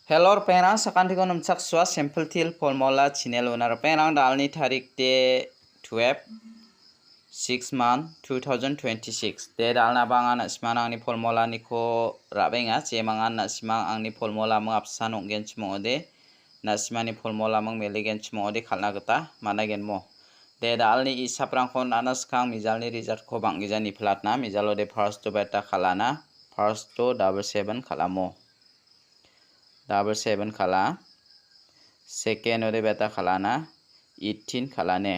Hello penang sakan ko namsak swa simple til formula channel onar penang dalni tarik de 12 6 month 2026 de dalna bangan asmana angni formula ni ko rabenga jemangan nasmang angni formula mong apsan onggen chmode nasmani formula mong meligen chmode khalna gata managen mo de dalni isaprang kon anaskang mijalni result ko banggijani flatna mijalo de first to beta khalana first to 77 khalamo 77 khala second ode beta khalana 18 khalane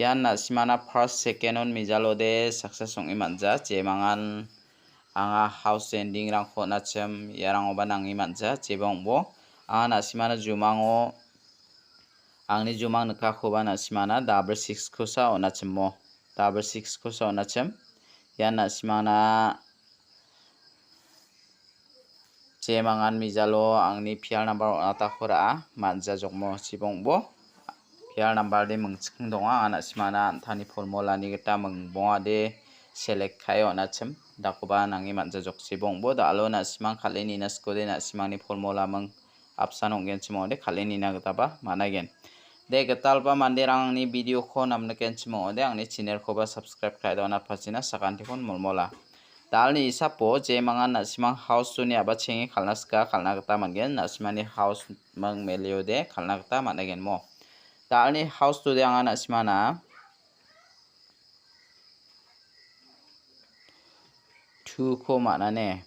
yan nasmana first second on mijalode success ong imanja jemangan anga house ending rang khona chem yarang obanang imanja jebongbo anga nasmana jumango angni jumang naka khoba nasmana 6 khosa onachemmo 6 khosa onachem yan nasmana jemangan mijalo angni pial number ata khora manja jokmo sibongbo pial number de mungching donga ana simana thani formula ni geta mungbonga de select khayo nachem dakoba nangi manja jok sibongbo dalo na simang khaleni naskode na simangni formula mung apsan onggen chimode khaleni na geta ba managen de getalba manderang ni video ko namne ken chimode angni channel ko ba subscribe khai dona phachina sakantikon molmola dalni isapo jemangan nasimang house tuni aba chengi khalnaska khalna gata mangen nasimani house mang meliode khalna gata managen mo dalni house tu de anga nasimana 2 ko mana ne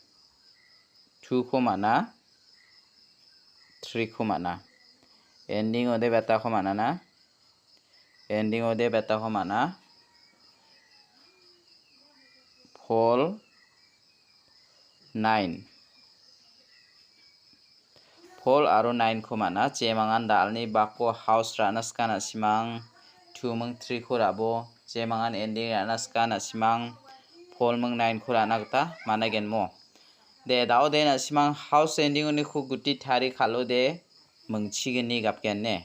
2 ko mana 3 ko mana ending ode beta ko mana na ending ode beta ko mana whole 9 whole aro 9 ko mana jemangan dalni bako house ranaska nasimang 2 mung 3 ko rabo jemangan ending ranaska nasimang whole mung 9 ko rana gata managen mo de dao de nasimang house ending oni khu guti thari khalo de mungchigini gapken ne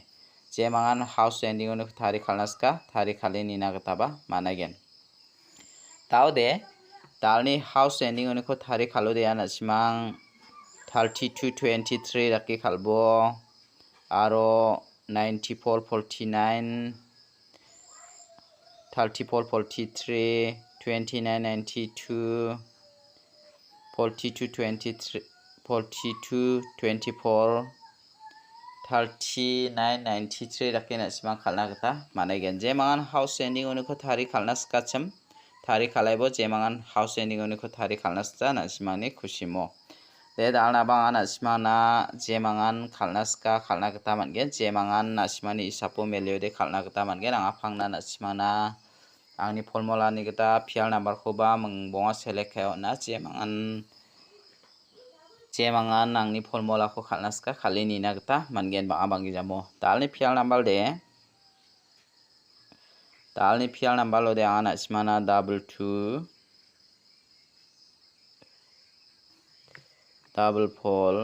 jemangan house ending oni thari khalnaska thari khaleni na gata ba managen dao de dalni house ending oni ko thari khalo de nasimang 32 23 rakki khalbo aro 94 49 34 43 29 92 42 23 42 24 39 93 rakki nasimang khalna gata managen jemangan house ending oni ko thari khalna skachem thari khalaibo jemangan house ending oni ko thari khalnasta nasimangni khushimo de dalna banga nasimana jemangan khalnaska khalna gata mangen jemangan nasimani isapo meliode khalna gata mangen anga phangna nasimana angni formula ni gata pial number ko ba mungbonga select khayo na jemangan angni formula ko khalnaska khaleni na gata mangen banga bangi jamo dalni pial number lo de anga nasimana 22 double four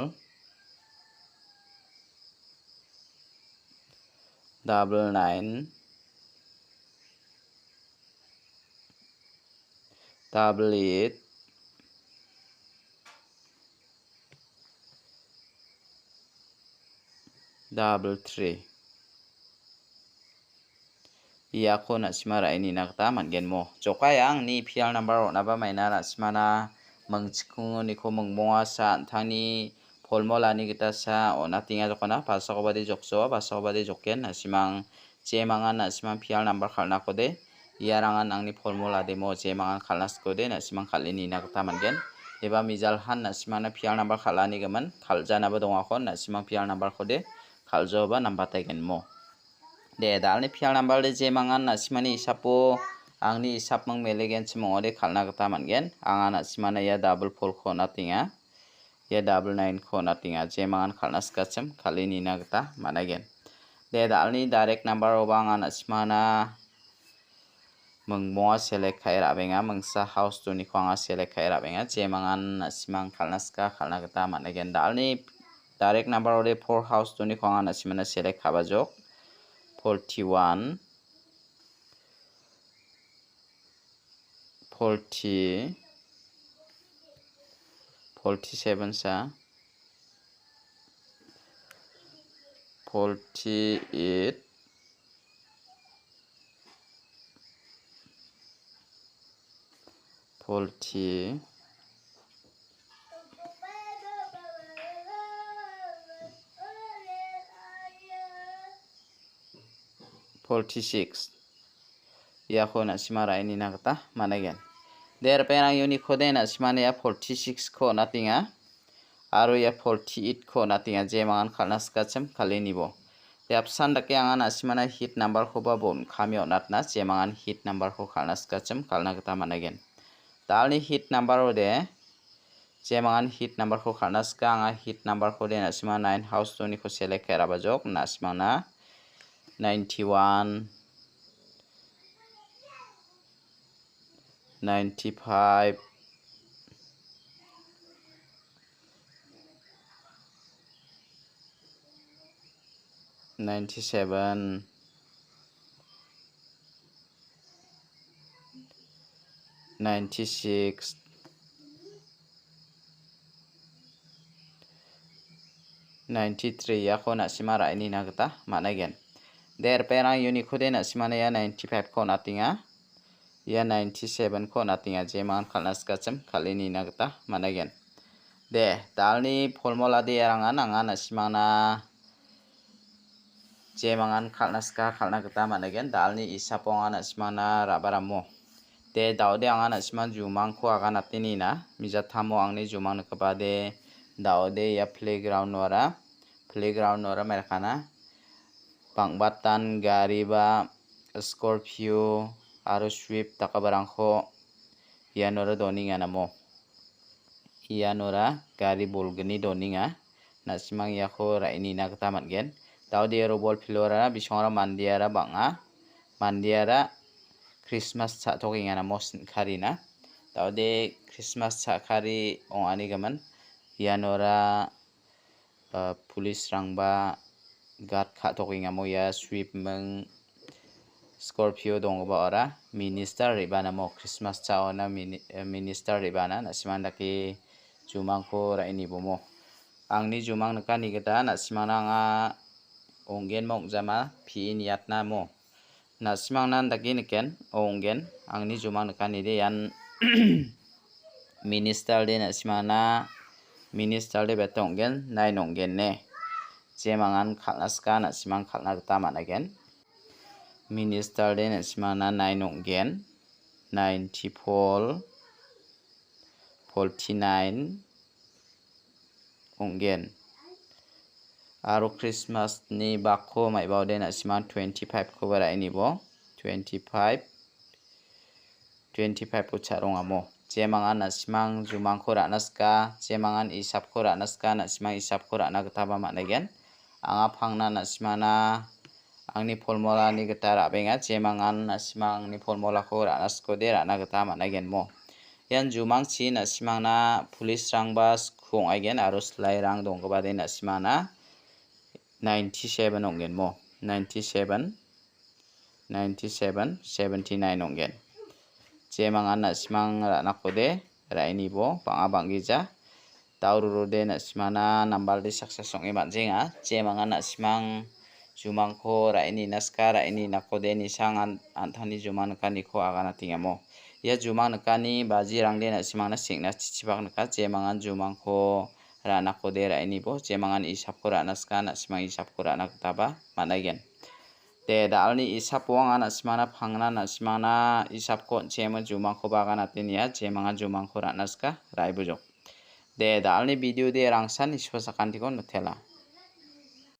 double 9 double 8 double 3 iya ko nasimara ini nakta mangen mo jokayang ni pial number na ba maina nasimana mangchikung ni ko mungbonga sa thani formula ni kita sa onatinga jokona pasakobadi jokso pasakobadi jokken nasimang jemangan nasimang pial number khalna kode iarangan angni formula demo jemangan khalnas kode nasimang khalini nakta mangen eba mijal han nasimana pial number khalani gaman khaljana ba dongakon nasimang pial number kode khaljo ba number tegen mo de dalni pial number de jemangan nasimani isapo angni isapmang melegen chimongode khalna gata mangen anga nasimana ya double 4 ko natinga ya double 9 ko natinga jemangan khalnaska chem khalini na gata managen de dalni direct number obanga nasimana mungbonga select khai rabenga mungsa house to ni khwanga select khai rabenga jemangan nasimang khalnaska khalna gata managen dalni direct number ode 4 house to ni khwanga nasimana select khaba jok 41 40 47 sa 48 40 46 ia ko na simara ini na kata managen der perang uni khode na simane ya 46 ko natinga aro ya 48 ko natinga je mangan khalna skachem khalenibo te apsan dake angan asimana hit number ko babon khamio natna je mangan hit number ko khalna skachem khalna kata managen dalni hit number ode je mangan hit number ko khalna ska anga hit number ko de asima 9 house to ni ko select kera bajok na asimana 91 95 97 96 93 ya ko na simara ini na kata managen der perang uni khode na simana ya 95 ko natinga ya 97 ko natinga je mangan khalna skachem khalini na kata managen de dalni formula de arangan angan asimana je mangan khalna ska khalna kata managen dalni isapongan asimana rabaramo de daude angan asman jumang ko agan atini na mijathamo angni jumang nakabade daude ya playground nora merkana pangbatan gari ba Scorpio aro Swift takabarangko ianora doninga namo ianora gari bolgni doninga nasimang yako raini na kata matgen daude robol pilora bisongra mandiara banga mandiara Christmas cha tokinga namo karina daude Christmas cha kari ongani gaman ianora police rangba guard kha tokinga mo ya Swift meng Scorpio dongba ora minister ribana mo Christmas cha ona minister ribana nasimang daki jumang ko raini bomo angni jumang nakani gata nasimang nga onggen mok jama phi niatna mo nasimang nan daki niken onggen angni jumang nakani de yan minister de nasimana minister de betonggen nai nonggen ne je mangan khalna ska nasimang khalna gata managen minister de nasimana nai nonggen 94 49 onggen aro Christmas ni bakko maibau de nasimang 25 ko bara ini bo 25 ko charong amo je mangan nasimang jumang ko ranaska je mangan isap ko ranaska nasimang isap ko rana gata ba managen anga phangna nasimana angni formula ni gata rabenga je mangan nasimang ni formula ko ranasko de rana gata managen mo yan jumang chi nasimang na police rangba khong aigen aro slai rang dongba de nasimana 97 onggen mo 97 79 onggen je mangan nasimang rana kode raini bo banga bangija taururo de nasimana number de success ong emanjenga je mangan nasimang jumang ko raini naska raini nakode ni sang anthani jumang nakani ko agana tingamo ya jumang nakani baji rang de nasimang na singna chichibak naka je mangan jumang ko rana kode raini bo je mangan isap ko rana ska nasimang isap ko rana taba managen de dalni isap wang nasimana phangna nasimana isap ko chema jumang ko bagana tinia je mangan jumang ko rana ska raibujok de dalni video de rangsan isposakantikon nutela